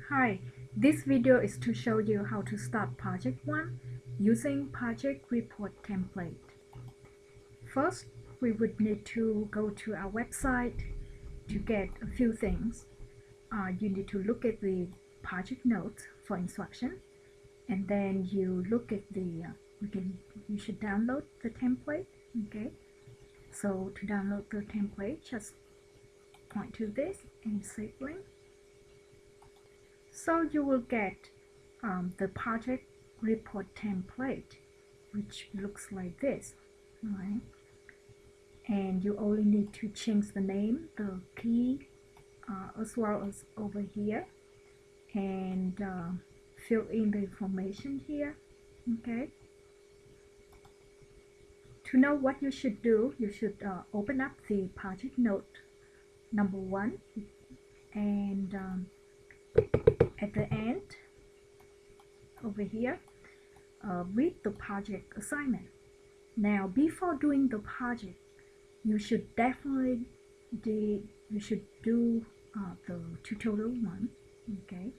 Hi, this video is to show you how to start project 1 using project report template. First, we would need to go to our website to get a few things. You need to look at the project notes for instruction, and then you look at the you should download the template. Okay, so to download the template, just point to this and save link. So you will get the project report template, which looks like this, right? And you only need to change the name, the key, as well as over here, and fill in the information here. Okay. To know what you should do, you should open up the project note number 1, and at the end over here, read the project assignment. Now, before doing the project, you should definitely do the tutorial 1, okay?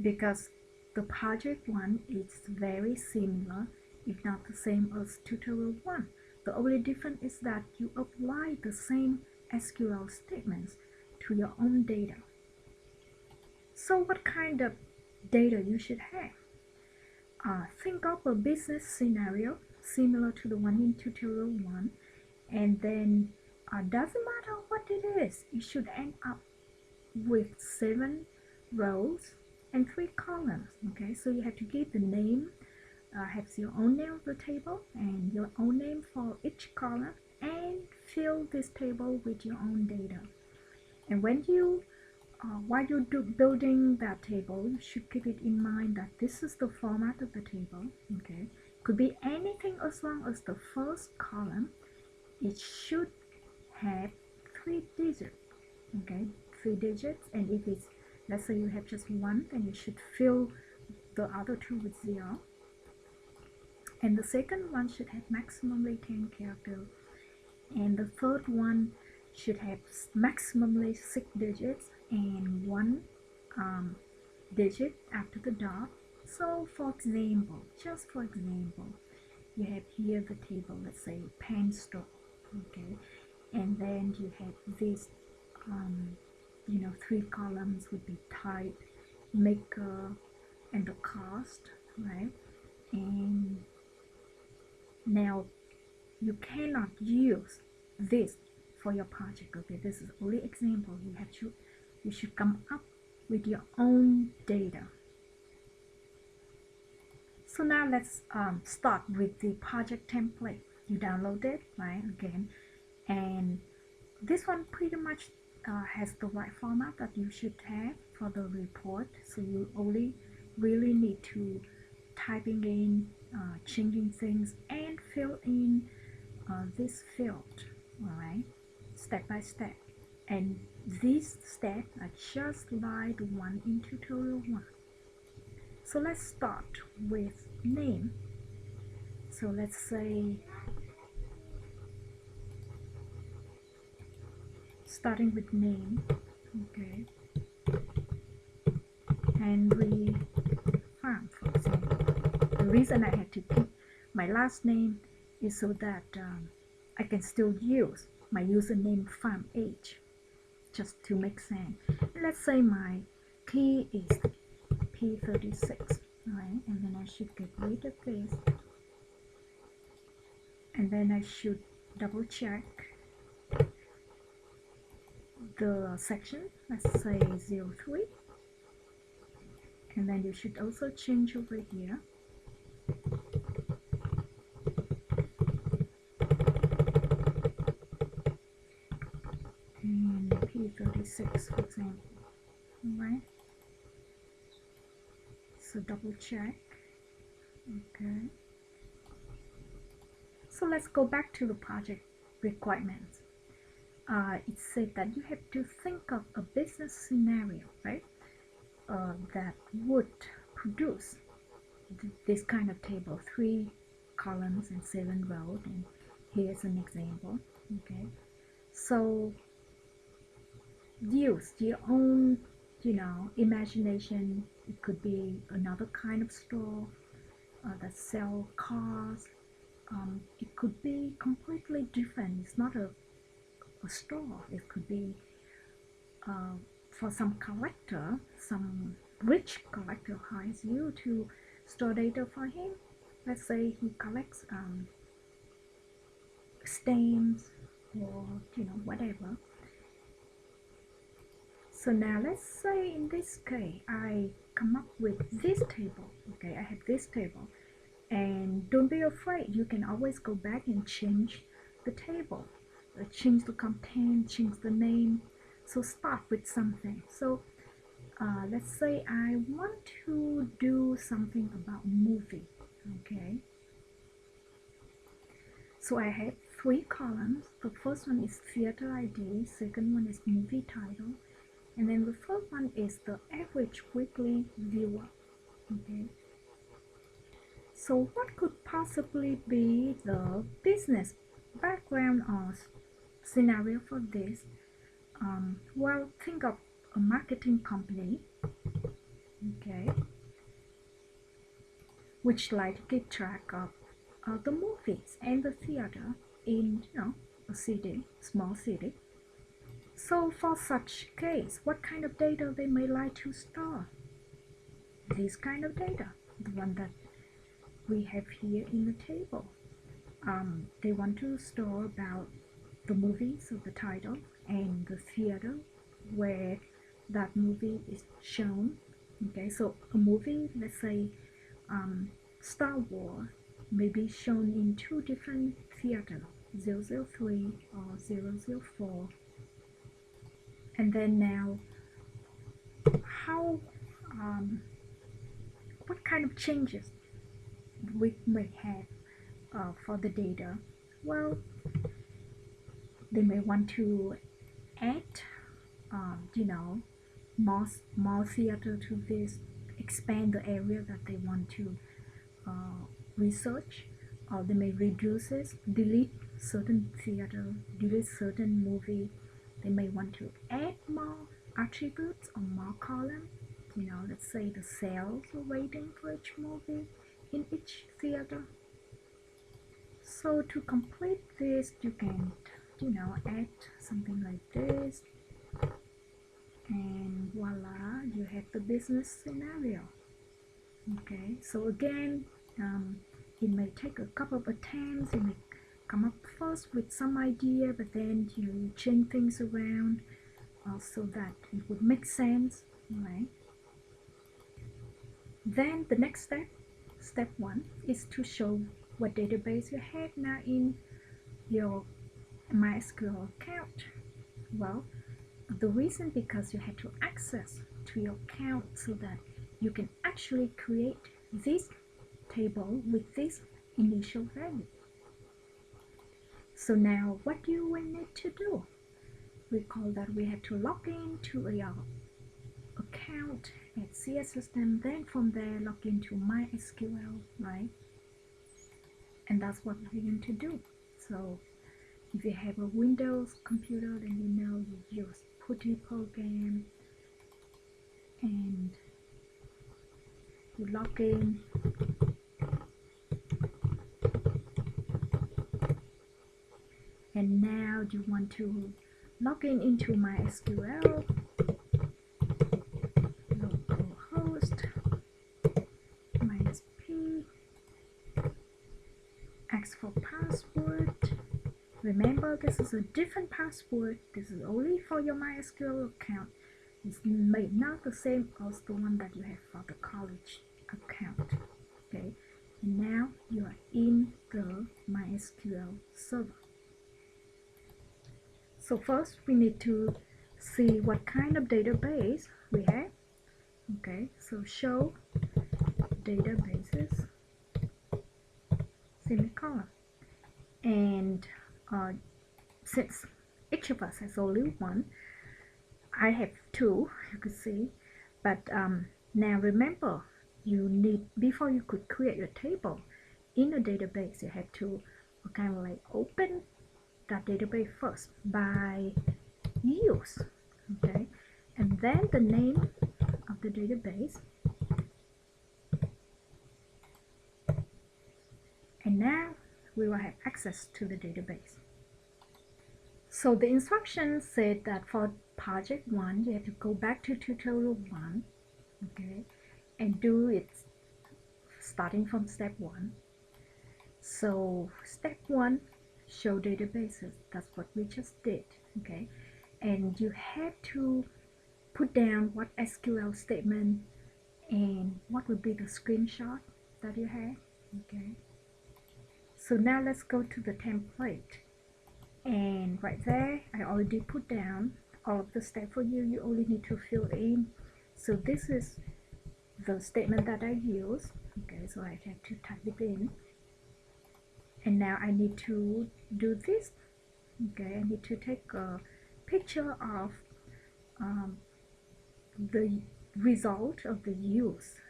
Because the project 1 is very similar, if not the same as tutorial 1. The only difference is that you apply the same SQL statements to your own data. So what kind of data you should have? Think of a business scenario similar to the one in tutorial 1, and then doesn't matter what it is, you should end up with 7 rows and 3 columns. Okay, so you have to give the name, have your own name of the table and your own name for each column, and fill this table with your own data. And when you while you're building that table, you should keep it in mind that this is the format of the table. Okay, could be anything as long as the first column, it should have 3 digits. Okay, 3 digits, and if it's, let's say you have just 1, then you should fill the other 2 with 0. And the second one should have maximally 10 characters, and the third one should have maximally 6 digits and 1 digit after the dot. So for example, just for example, you have here the table, let's say pen store, okay, and then you have this 3 columns would be type, maker, and the cost, right? And now you cannot use this for your project. Okay, this is only example. You should come up with your own data. So now let's start with the project template. You download it, right? Again, and this one pretty much has the right format that you should have for the report. So you only really need to typing in, changing things, and fill in this field, all right, step by step. And these steps are just like the one in tutorial 1. So let's start with name. So let's say, starting with name, okay, Henry Farm, for example. The reason I had to keep my last name is so that I can still use my username Farm H, just to make sense. Let's say my key is P36, right? And then I should get rid of this, and then I should double check the section, let's say 03, and then you should also change over here. And P36, for example, right? So double check. Okay. So let's go back to the project requirements. It said that you have to think of a business scenario, right? That would produce this kind of table, 3 columns and 7 rows, and here's an example. Okay, so use your own imagination. It could be another kind of store that sell cars. It could be completely different. It's not a store. It could be for some collector, some rich collector hires you to store data for him. Let's say he collects stamps or whatever. So now let's say in this case I come up with this table. Okay, I have this table, and don't be afraid, you can always go back and change the table, change the content, change the name. So start with something. So let's say I want to do something about movie. Okay, so I have 3 columns. The first one is theater ID, second one is movie title, and then the third one is the average weekly viewer. Okay, so what could possibly be the business background or scenario for this? Well, think of a marketing company, okay, which like to keep track of the movies and the theater in a city, small city. So for such case, what kind of data they may like to store? This kind of data, the one that we have here in the table. They want to store about the movie, so the title, and the theater where that movie is shown. Okay, so a movie, let's say Star Wars, may be shown in 2 different theaters, 003 or 004. And then now, how what kind of changes we may have for the data? Well, they may want to add more theater to this, expand the area that they want to research, or they may reduce it, delete certain theater, delete certain movie. They may want to add more attributes or more columns. Let's say the sales rating for each movie in each theater. So to complete this, you can add something like this, and voila, you have the business scenario. Okay, so again, it may take a couple of attempts. You may come up first with some idea, but then you change things around so that it would make sense, right? Then the next step 1, is to show what database you have now in your MySQL account. Well, the reason because you had to access to your account so that you can actually create this table with this initial value. So now what do we need to do? Recall that we have to log in to your account at CS System, then from there log into MySQL, right? And that's what we're going to do. So if you have a Windows computer, then you use PuTTY program and you log in. And now you want to log in into MySQL, localhost -p, ask for password. Remember, this is a different password. This is only for your MySQL account. It's not the same as the one that you have for the college account. Okay, and now you are in the MySQL server. So first we need to see what kind of database we have. Okay, so show databases, semicolon. And since each of us has only one, I have 2, you could see. But now remember, you need, before you could create a table in a database, you have to kind of like open that database first by use. Okay, and then the name of the database, and now we will have access to the database. So the instructions said that for project 1 you have to go back to tutorial 1, okay, and do it starting from step 1. So step 1, show databases. That's what we just did, okay, and you have to put down what SQL statement and what would be the screenshot that you have, okay. So now let's go to the template, and right there I already put down all of the steps for you. You only need to fill in. So this is the statement that I use, okay, so I have to type it in, and now I need to do this, okay. I need to take a picture of the result of the use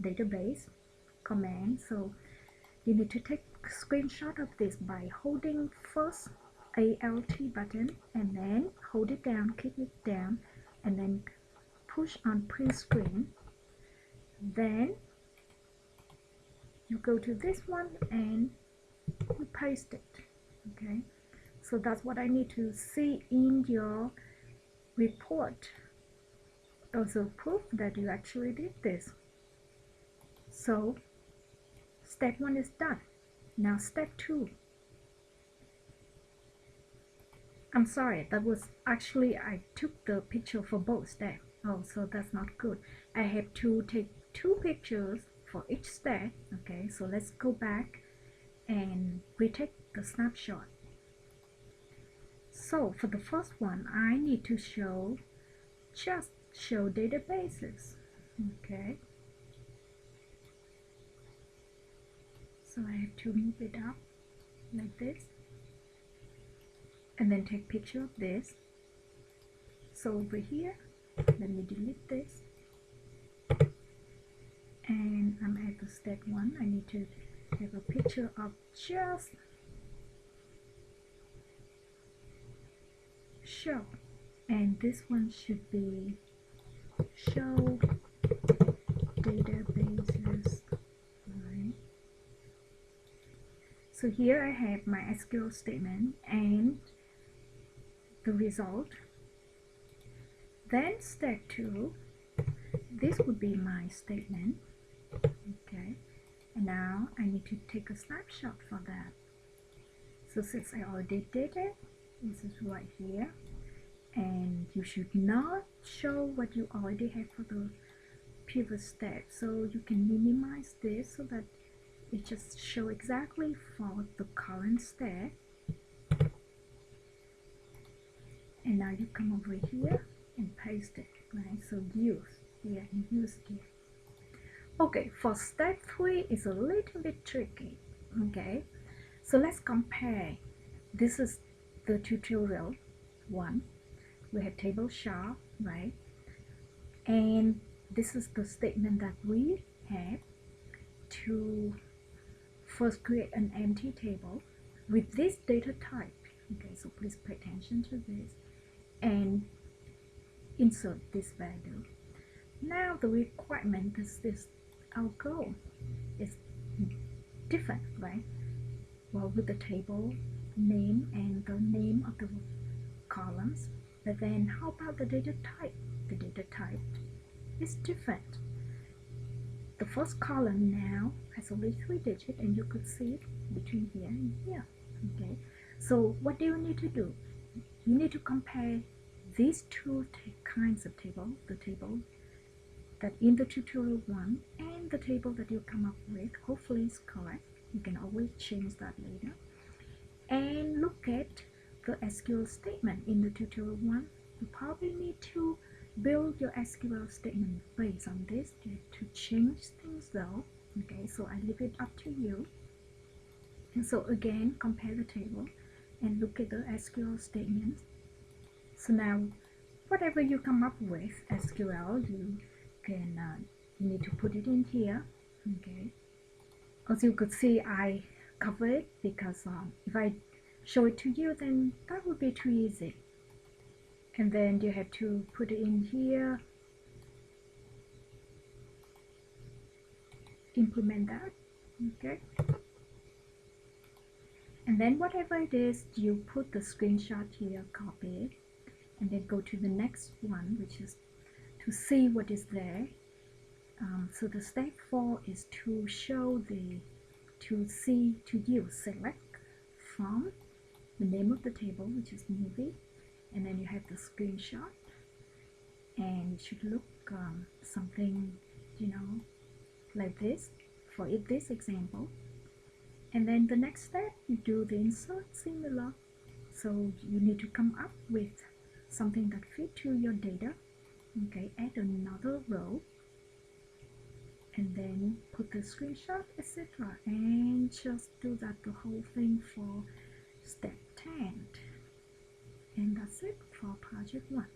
database command. So you need to take a screenshot of this by holding first Alt button and then hold it down, keep it down, and then push on print screen. Then you go to this one and you paste it, okay. So that's what I need to see in your report, also proof that you actually did this. So step 1 is done. Now step 2, I'm sorry, that was actually, I took the picture for both steps. Oh, so that's not good. I have to take 2 pictures for each step, okay. So let's go back and retake the snapshot. So for the first one, I need to just show databases, okay. So I have to move it up like this and then take picture of this. So over here, let me delete this, and I'm at the step 1. I need to have a picture of just show, and this one should be show databases, right? So here I have my SQL statement and the result. Then step 2, this would be my statement, okay, and now I need to take a snapshot for that. So since I already did it, this is right here, and you should not show what you already have for the previous step. So you can minimize this so that it just show exactly for the current step. And now you come over here and paste it, right? So use here and use here. Okay, for step 3 is a little bit tricky, okay. So let's compare. This is the tutorial 1. We have table sharp, right? And this is the statement that we have to first create an empty table with this data type, okay. So please pay attention to this and insert this value. Now the requirement is this, our goal is different, right? Well, with the table name and the name of the columns, but then how about the data type? The data type is different. The first column now has only 3 digits, and you could see it between here and here, okay. So what do you need to do? You need to compare these 2 kinds of table, the table that in the tutorial 1 and the table that you come up with. Hopefully is correct. You can always change that later. And look at the SQL statement in the tutorial 1. You probably need to build your SQL statement based on this to change things though, okay. So I leave it up to you. And so again, compare the table and look at the SQL statements. So now whatever you come up with SQL, you can you need to put it in here, okay. As you could see, I cover it because if I show it to you, then that would be too easy. and then you have to put it in here, implement that. Okay, and then whatever it is, you put the screenshot here, copy it, and then go to the next one, which is to see what is there. So the step 4 is to show to use select from the name of the table, which is movie, and then you have the screenshot, and it should look something, like this for this example. And then the next step, you do the insert similar. So you need to come up with something that fit to your data. Okay, add another row, and then put the screenshot, etc. And just do that the whole thing for step 10. And that's it for project 1.